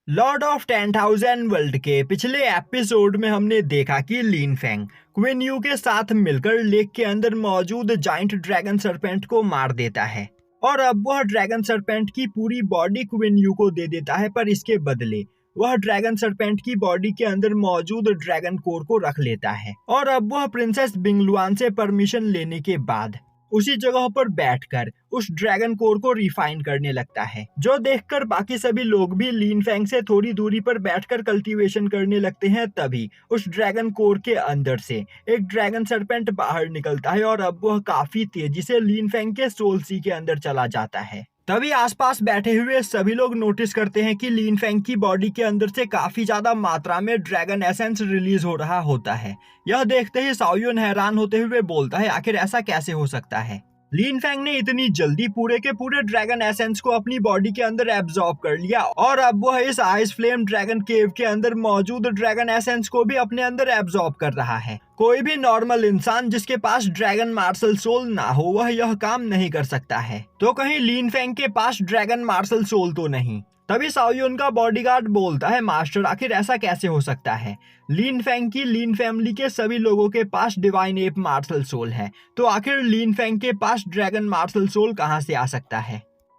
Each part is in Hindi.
लॉर्ड ऑफ 10,000 वर्ल्ड के पिछले एपिसोड में हमने देखा कि लिन फेंग क्वीन यू के साथ मिलकर लेक के अंदर मौजूद जाइंट ड्रैगन सरपेंट को मार देता है और अब वह ड्रैगन सरपेंट की पूरी बॉडी क्वीन यू को दे देता है, पर इसके बदले वह ड्रैगन सरपेंट की बॉडी के अंदर मौजूद ड्रैगन कोर को रख लेता है और अब वह प्रिंसेस बिंगलुआन से परमिशन लेने के बाद उसी जगह पर बैठकर उस ड्रैगन कोर को रिफाइन करने लगता है, जो देखकर बाकी सभी लोग भी लिन फेंग से थोड़ी दूरी पर बैठकर कल्टीवेशन करने लगते हैं। तभी उस ड्रैगन कोर के अंदर से एक ड्रैगन सरपेंट बाहर निकलता है और अब वह काफी तेजी से लिन फेंग के सोल सी के अंदर चला जाता है। तभी आसपास बैठे हुए सभी लोग नोटिस करते हैं कि लिन फेंग की बॉडी के अंदर से काफी ज्यादा मात्रा में ड्रैगन एसेंस रिलीज हो रहा होता है। यह देखते ही साओयुन हैरान होते हुए बोलता है, आखिर ऐसा कैसे हो सकता है? लिन फेंग ने इतनी जल्दी पूरे के पूरे ड्रैगन एसेंस को अपनी बॉडी के अंदर एब्जॉर्ब कर लिया और अब वह इस आइस फ्लेम ड्रैगन केव के अंदर मौजूद ड्रैगन एसेंस को भी अपने अंदर एब्जॉर्ब कर रहा है। कोई भी नॉर्मल इंसान जिसके पास ड्रैगन मार्शल सोल ना हो वह यह काम नहीं कर सकता है, तो कहीं लिन फेंग के पास ड्रैगन मार्शल सोल तो नहीं। तभी साओयुन का बॉडीगार्ड बोलता है, मास्टर आखिर ऐसा कैसे हो सकता है? लिन फेंग की लिन फैमिली के सभी लोगों के पास डिवाइन एप मार्शल सोल है, तो आखिर लिन फेंग के पास ड्रैगन मार्शल सोल कहां से आ सकता है?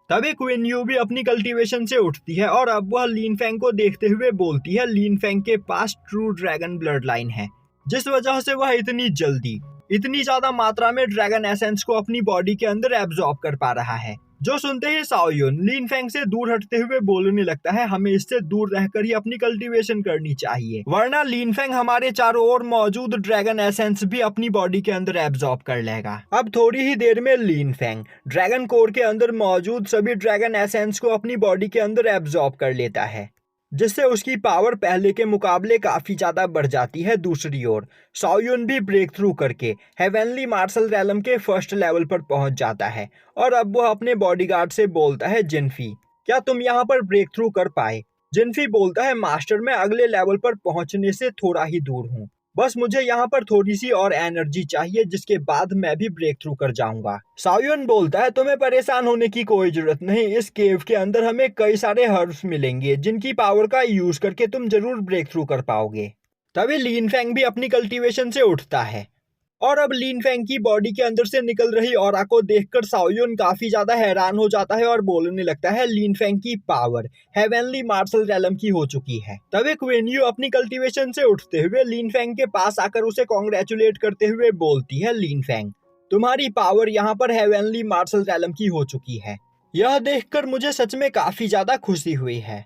तभी क्वीन यू भी अपनी कल्टीवेशन से उठती है और अब वह लिन फेंग को देखते हुए बोलती है, लिन फेंग के पास ट्रू ड्रैगन ब्लड लाइन है, जिस वजह से वह इतनी जल्दी इतनी ज्यादा मात्रा में ड्रैगन एसेंस को अपनी बॉडी के अंदर एब्जॉर्ब कर पा रहा है। जो सुनते ही साओयुन लिन फेंग से दूर हटते हुए बोलने लगता है, हमें इससे दूर रहकर ही अपनी कल्टीवेशन करनी चाहिए, वरना लिन फेंग हमारे चारों ओर मौजूद ड्रैगन एसेंस भी अपनी बॉडी के अंदर एब्जॉर्ब कर लेगा। अब थोड़ी ही देर में लिन फेंग ड्रैगन कोर के अंदर मौजूद सभी ड्रैगन एसेंस को अपनी बॉडी के अंदर एब्जॉर्ब कर लेता है, जिससे उसकी पावर पहले के मुकाबले काफी ज्यादा बढ़ जाती है। दूसरी ओर साओयुन भी ब्रेक थ्रू करके हेवनली मार्शल रैलम के फर्स्ट लेवल पर पहुंच जाता है और अब वह अपने बॉडीगार्ड से बोलता है, जिनफी क्या तुम यहाँ पर ब्रेक थ्रू कर पाए? जिनफी बोलता है, मास्टर मैं अगले लेवल पर पहुंचने से थोड़ा ही दूर हूँ, बस मुझे यहाँ पर थोड़ी सी और एनर्जी चाहिए, जिसके बाद मैं भी ब्रेक थ्रू कर जाऊंगा। साओयुन बोलता है, तुम्हें परेशान होने की कोई जरूरत नहीं, इस केव के अंदर हमें कई सारे हर्ब्स मिलेंगे जिनकी पावर का यूज करके तुम जरूर ब्रेक थ्रू कर पाओगे। तभी लिन फेंग भी अपनी कल्टीवेशन से उठता है और अब लिन फेंग की बॉडी के अंदर से निकल रही ऑरा को देखकर साओयुन काफी ज्यादा हैरान हो जाता है और बोलने लगता है, लिन फेंग की पावर हेवनली मार्शल रैलम की हो चुकी है। तभी क्वीन यू अपनी कल्टीवेशन से उठते हुए लिन फेंग के पास आकर उसे कॉन्ग्रेचुलेट करते हुए बोलती है, लिन फेंग तुम्हारी पावर यहाँ पर हेवनली मार्शल रैलम की हो चुकी है, यह देखकर मुझे सच में काफी ज्यादा खुशी हुई है।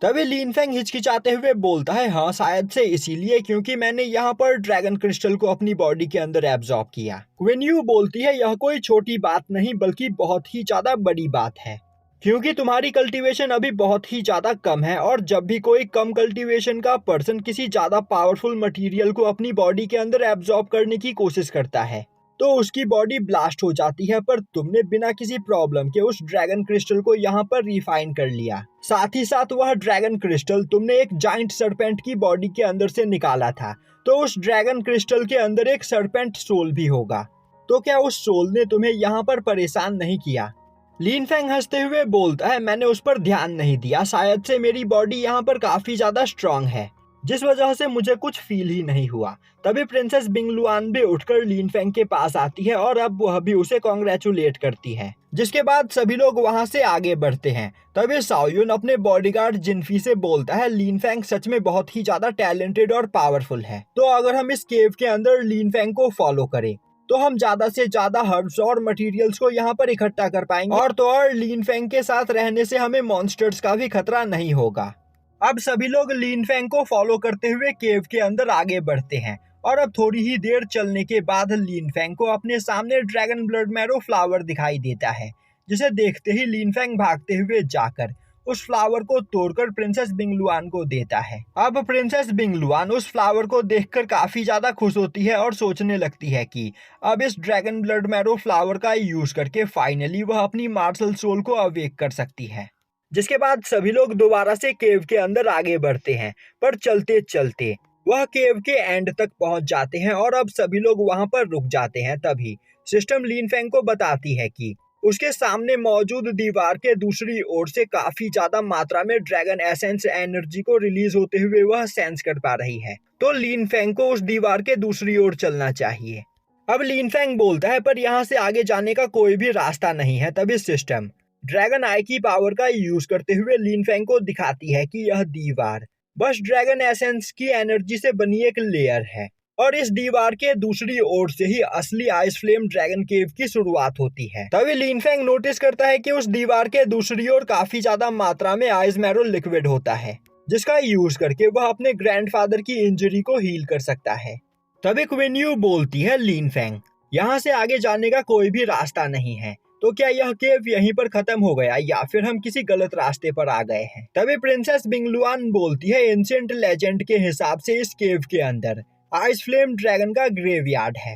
तभी लिन फेंग हिचकिचाते हुए बोलता है, हाँ शायद से इसीलिए क्योंकि मैंने यहाँ पर ड्रैगन क्रिस्टल को अपनी बॉडी के अंदर एब्जॉर्ब किया। क्वीन यू बोलती है, यह कोई छोटी बात नहीं बल्कि बहुत ही ज्यादा बड़ी बात है, क्योंकि तुम्हारी कल्टीवेशन अभी बहुत ही ज्यादा कम है और जब भी कोई कम कल्टीवेशन का पर्सन किसी ज्यादा पावरफुल मटेरियल को अपनी बॉडी के अंदर एब्जॉर्ब करने की कोशिश करता है तो उसकी बॉडी ब्लास्ट हो जाती है, पर तुमने बिना किसी प्रॉब्लम के उस ड्रैगन क्रिस्टल को यहाँ पर रिफाइन कर लिया। साथ ही साथ वह ड्रैगन क्रिस्टल तुमने एक जाइंट सरपेंट की बॉडी के अंदर से निकाला था, तो उस ड्रैगन क्रिस्टल के अंदर एक सरपेंट सोल भी होगा, तो क्या उस सोल ने तुम्हें यहाँ पर परेशान नहीं किया? लिन फेंग हंसते हुए बोलता है, मैंने उस पर ध्यान नहीं दिया, शायद से मेरी बॉडी यहाँ पर काफी ज्यादा स्ट्रांग है, जिस वजह से मुझे कुछ फील ही नहीं हुआ। तभी प्रिंसेस बिंगलुआन भी उठकर लिन फेंग के पास आती है और अब वह भी उसे कॉन्ग्रेचुलेट करती है, जिसके बाद सभी लोग वहां से आगे बढ़ते हैं। तभी साओयुन अपने बॉडीगार्ड जिनफी से बोलता है, लिन फेंग सच में बहुत ही ज्यादा टैलेंटेड और पावरफुल है, तो अगर हम इस केव के अंदर लिन फेंग को फॉलो करें तो हम ज्यादा से ज्यादा हर्ब्स और मटेरियल्स को यहाँ पर इकट्ठा कर पाएंगे और तो और लिन फेंग के साथ रहने से हमें मॉन्स्टर्स का भी खतरा नहीं होगा। अब सभी लोग लिन फेंग को फॉलो करते हुए केव के अंदर आगे बढ़ते हैं और अब थोड़ी ही देर चलने के बाद लिन फेंग को अपने सामने ड्रैगन ब्लड मैरो फ्लावर दिखाई देता है, जिसे देखते ही लिन फेंग भागते हुए जाकर उस फ्लावर को तोड़कर प्रिंसेस बिंगलुआन को देता है। अब प्रिंसेस बिंगलुआन उस फ्लावर को देखकर काफी ज्यादा खुश होती है और सोचने लगती है कि अब इस ड्रैगन ब्लड मैरो फ्लावर का यूज करके फाइनली वह अपनी मार्शल सोल को अवेक कर सकती है। जिसके बाद सभी लोग दोबारा से केव के अंदर आगे बढ़ते हैं, पर चलते चलते वह केव के एंड तक पहुंच जाते हैं और अब सभी लोग वहां पर रुक जाते हैं। तभी सिस्टम लिन फेंग को बताती है कि उसके सामने मौजूद दीवार के दूसरी ओर से काफी ज्यादा मात्रा में ड्रैगन एसेंस एनर्जी को रिलीज होते हुए वह सेंस कर पा रही है। तो लिन फेंग को उस दीवार के दूसरी ओर चलना चाहिए। अब लिन फेंग बोलता है पर यहाँ से आगे जाने का कोई भी रास्ता नहीं है। तभी सिस्टम ड्रैगन आई की पावर का यूज करते हुए लिन फेंग को दिखाती है कि यह दीवार बस ड्रैगन एसेंस की एनर्जी से बनी एक लेयर है और इस दीवार के दूसरी ओर से ही असली आइस फ्लेम ड्रैगन केव की शुरुआत होती है। तभी लिन फेंग नोटिस करता है कि उस दीवार के दूसरी ओर काफी ज्यादा मात्रा में आइस मैरो लिक्विड होता है, जिसका यूज करके वह अपने ग्रैंडफादर की इंजरी को हील कर सकता है। तभी क्वीन यू बोलती है लिन फेंग, यहाँ से आगे जाने का कोई भी रास्ता नहीं है, तो क्या यह केव यहीं पर खत्म हो गया या फिर हम किसी गलत रास्ते पर आ गए हैं। तभी प्रिंसेस बिंगलुआन बोलती है एंशिएंट लेजेंड के हिसाब से इस केव के अंदर आइस फ्लेम ड्रैगन का ग्रेवयार्ड है,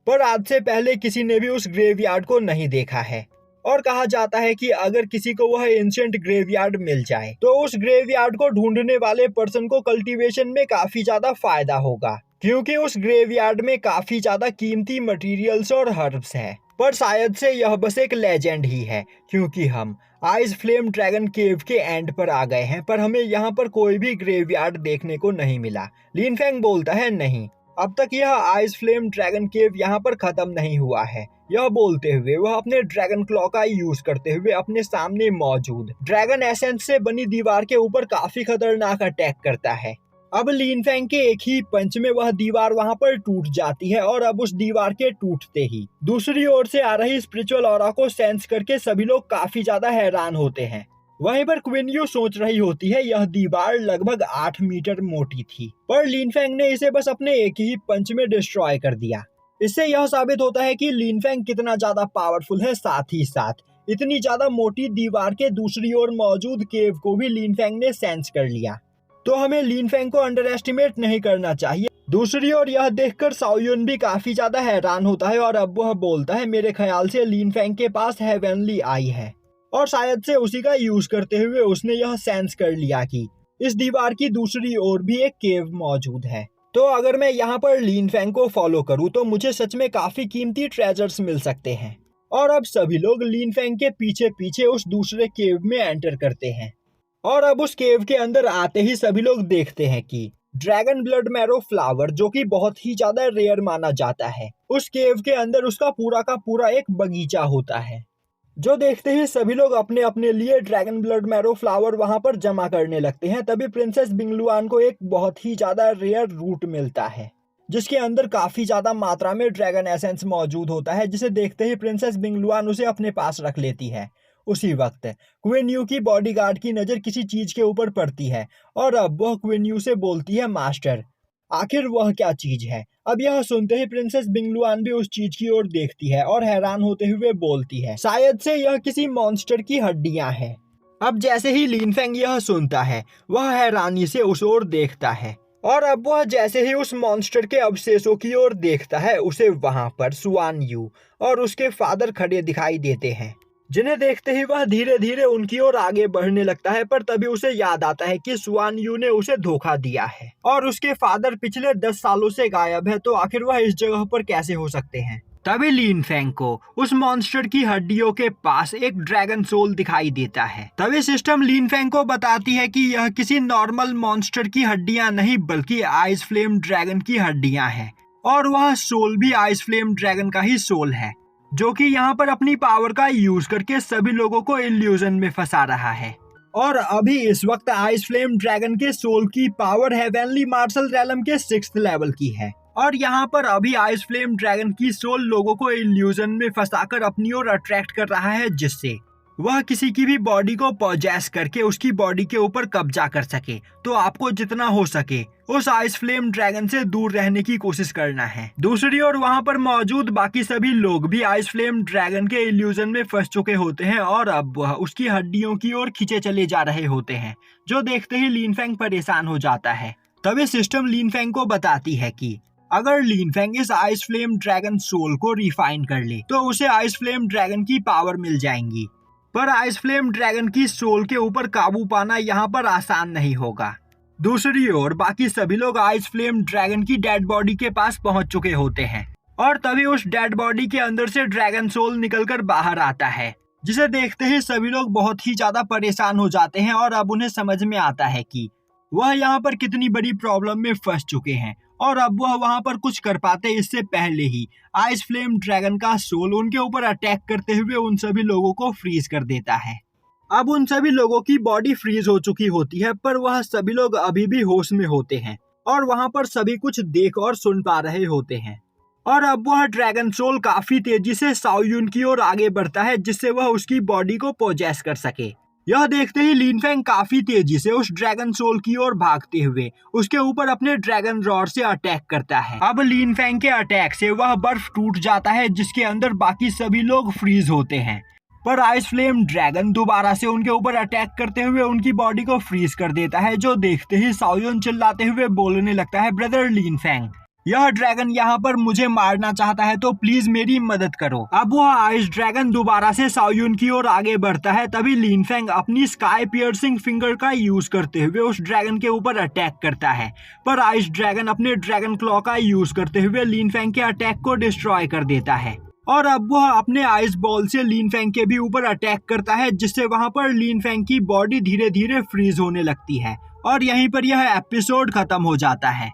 पर आज से पहले किसी ने भी उस ग्रेवयार्ड को नहीं देखा है और कहा जाता है कि अगर किसी को वह एंशिएंट ग्रेवयार्ड मिल जाए तो उस ग्रेवयार्ड को ढूंढने वाले पर्सन को कल्टीवेशन में काफी ज्यादा फायदा होगा, क्योंकि उस ग्रेवयार्ड में काफी ज्यादा कीमती मटेरियल्स और हर्ब्स हैं। पर शायद से यह बस एक लेजेंड ही है, क्योंकि हम आइस फ्लेम ड्रैगन केव के एंड पर आ गए हैं पर हमें यहाँ पर कोई भी ग्रेवयार्ड देखने को नहीं मिला। लिन फेंग बोलता है नहीं, अब तक यह आइस फ्लेम ड्रैगन केव यहाँ पर खत्म नहीं हुआ है। यह बोलते हुए वह अपने ड्रैगन क्लॉ का यूज करते हुए अपने सामने मौजूद ड्रैगन एसेंस से बनी दीवार के ऊपर काफी खतरनाक अटैक करता है। अब लिन फेंग के एक ही पंच में वह दीवार वहां पर टूट जाती है और अब उस दीवार के टूटते ही दूसरी ओर से आ रही स्पिरिचुअल ऑरा को सेंस करके सभी लोग काफी ज्यादा हैरान होते हैं। वहीं पर क्वीन यू सोच रही होती है यह दीवार लगभग 8 मीटर मोटी थी, पर लिन फेंग ने इसे बस अपने एक ही पंच में डिस्ट्रॉय कर दिया। इससे यह साबित होता है कि लिन फेंग कितना ज्यादा पावरफुल है, साथ ही साथ इतनी ज्यादा मोटी दीवार के दूसरी ओर मौजूद केव को भी लिन फेंग ने सेंस कर लिया। तो हमें लिन फेंग को अंडर एस्टिमेट नहीं करना चाहिए। दूसरी ओर यह देखकर साओयुन भी काफी ज्यादा हैरान होता है और अब वह बोलता है मेरे ख्याल से लिन फेंग के पास हेवनली आई है और शायद से उसी का यूज करते हुए उसने यह सेंस कर लिया कि इस दीवार की दूसरी ओर भी एक केव मौजूद है। तो अगर मैं यहाँ पर लिन फेंग को फॉलो करूँ तो मुझे सच में काफी कीमती ट्रेजर्स मिल सकते हैं। और अब सभी लोग लिन फेंग के पीछे पीछे उस दूसरे केव में एंटर करते हैं और अब उस केव के अंदर आते ही सभी लोग देखते हैं कि ड्रैगन ब्लड मैरो फ्लावर, जो कि बहुत ही ज्यादा रेयर माना जाता है, उस केव के अंदर उसका पूरा का पूरा एक बगीचा होता है, जो देखते ही सभी लोग अपने अपने लिए ड्रैगन ब्लड मैरो फ्लावर वहां पर जमा करने लगते हैं। तभी प्रिंसेस बिंगलुआन को एक बहुत ही ज्यादा रेयर रूट मिलता है, जिसके अंदर काफी ज्यादा मात्रा में ड्रैगन एसेंस मौजूद होता है, जिसे देखते ही प्रिंसेस बिंगलुआन उसे अपने पास रख लेती है। उसी वक्त क्वीन यू की बॉडीगार्ड की नजर किसी चीज के ऊपर पड़ती है और अब वह क्वीन यू से बोलती है मास्टर, आखिर वह क्या चीज है। अब यह सुनते ही प्रिंसेस बिंगलुआन भी उस चीज की ओर देखती है और हैरान होते हुए बोलती है शायद से यह किसी मॉन्स्टर की हड्डियां हैं। अब जैसे ही लिन फेंग यह सुनता है वह हैरानी से उस ओर देखता है और अब वह जैसे ही उस मॉन्स्टर के अवशेषों की ओर देखता है उसे वहां पर सुआन यू और उसके फादर खड़े दिखाई देते हैं, जिन्हें देखते ही वह धीरे धीरे उनकी ओर आगे बढ़ने लगता है। पर तभी उसे याद आता है कि सुआन यू ने उसे धोखा दिया है और उसके फादर पिछले 10 सालों से गायब है, तो आखिर वह इस जगह पर कैसे हो सकते हैं। तभी लिन फेंग को उस मॉन्स्टर की हड्डियों के पास एक ड्रैगन सोल दिखाई देता है। तभी सिस्टम लिन फेंग को बताती है कि यह किसी नॉर्मल मॉन्स्टर की हड्डियां नहीं बल्कि आइस फ्लेम ड्रैगन की हड्डियां हैं और वह सोल भी आइस फ्लेम ड्रैगन का ही सोल है, जो कि यहाँ पर अपनी पावर का यूज करके सभी लोगों को इल्यूजन में फंसा रहा है। और अभी इस वक्त आइस फ्लेम ड्रैगन के सोल की पावर हेवनली मार्शल रैलम के 6th लेवल की है और यहाँ पर अभी आइस फ्लेम ड्रैगन की सोल लोगों को इल्यूजन में फंसाकर अपनी ओर अट्रैक्ट कर रहा है, जिससे वह किसी की भी बॉडी को पॉजेस करके उसकी बॉडी के ऊपर कब्जा कर सके। तो आपको जितना हो सके उस आइस फ्लेम ड्रैगन से दूर रहने की कोशिश करना है। दूसरी ओर वहां पर मौजूद बाकी सभी लोग भी आइस फ्लेम ड्रैगन के इल्यूजन में फंस चुके होते हैं और अब वह उसकी हड्डियों की ओर खींचे चले जा रहे होते हैं, जो देखते ही लिन फेंग परेशान हो जाता है। तभी सिस्टम लिन फेंग को बताती है कि अगर लिन फेंग इस आइस फ्लेम ड्रैगन सोल को रिफाइन कर ले तो उसे आइस फ्लेम ड्रैगन की पावर मिल जाएंगी, पर आइस फ्लेम ड्रैगन की सोल के ऊपर काबू पाना यहाँ पर आसान नहीं होगा। दूसरी ओर बाकी सभी लोग आइस फ्लेम ड्रैगन की डेड बॉडी के पास पहुंच चुके होते हैं और तभी उस डेड बॉडी के अंदर से ड्रैगन सोल निकलकर बाहर आता है जिसे देखते ही सभी लोग बहुत ही ज्यादा परेशान हो जाते हैं और अब उन्हें समझ में आता है कि वह यहाँ पर कितनी बड़ी प्रॉब्लम में फंस चुके हैं और अब वह वहाँ पर कुछ कर पाते इससे पहले ही आइस फ्लेम ड्रैगन का सोल उनके ऊपर अटैक करते हुए उन सभी लोगों को फ्रीज कर देता है। अब उन सभी लोगों की बॉडी फ्रीज हो चुकी होती है पर वह सभी लोग अभी भी होश में होते हैं और वहाँ पर सभी कुछ देख और सुन पा रहे होते हैं। और अब वह ड्रैगन सोल काफी तेजी से साओयुन की ओर आगे बढ़ता है जिससे वह उसकी बॉडी को पोजेस कर सके। यह देखते ही लिन फेंग काफी तेजी से उस ड्रैगन सोल की ओर भागते हुए उसके ऊपर अपने ड्रैगन रॉड से अटैक करता है। अब लिन फेंग के अटैक से वह बर्फ टूट जाता है जिसके अंदर बाकी सभी लोग फ्रीज होते हैं, पर आइस फ्लेम ड्रैगन दोबारा से उनके ऊपर अटैक करते हुए उनकी बॉडी को फ्रीज कर देता है, जो देखते ही साओयुन चिल्लाते हुए बोलने लगता है, ब्रदर लिन फेंग, यह ड्रैगन यहाँ पर मुझे मारना चाहता है तो प्लीज मेरी मदद करो। अब वह आइस ड्रैगन दोबारा से साओयुन की ओर आगे बढ़ता है। तभी लिन फेंग अपनी स्काई पियर्सिंग फिंगर का यूज करते हुए उस ड्रैगन के ऊपर अटैक करता है, पर आइस ड्रैगन अपने ड्रैगन क्लॉ का यूज करते हुए लिन फेंग के अटैक को डिस्ट्रॉय कर देता है। और अब वह अपने आइस बॉल से लिन फेंग के भी ऊपर अटैक करता है जिससे वहां पर लिन फेंग की बॉडी धीरे धीरे फ्रीज होने लगती है और यहीं पर यह एपिसोड खत्म हो जाता है।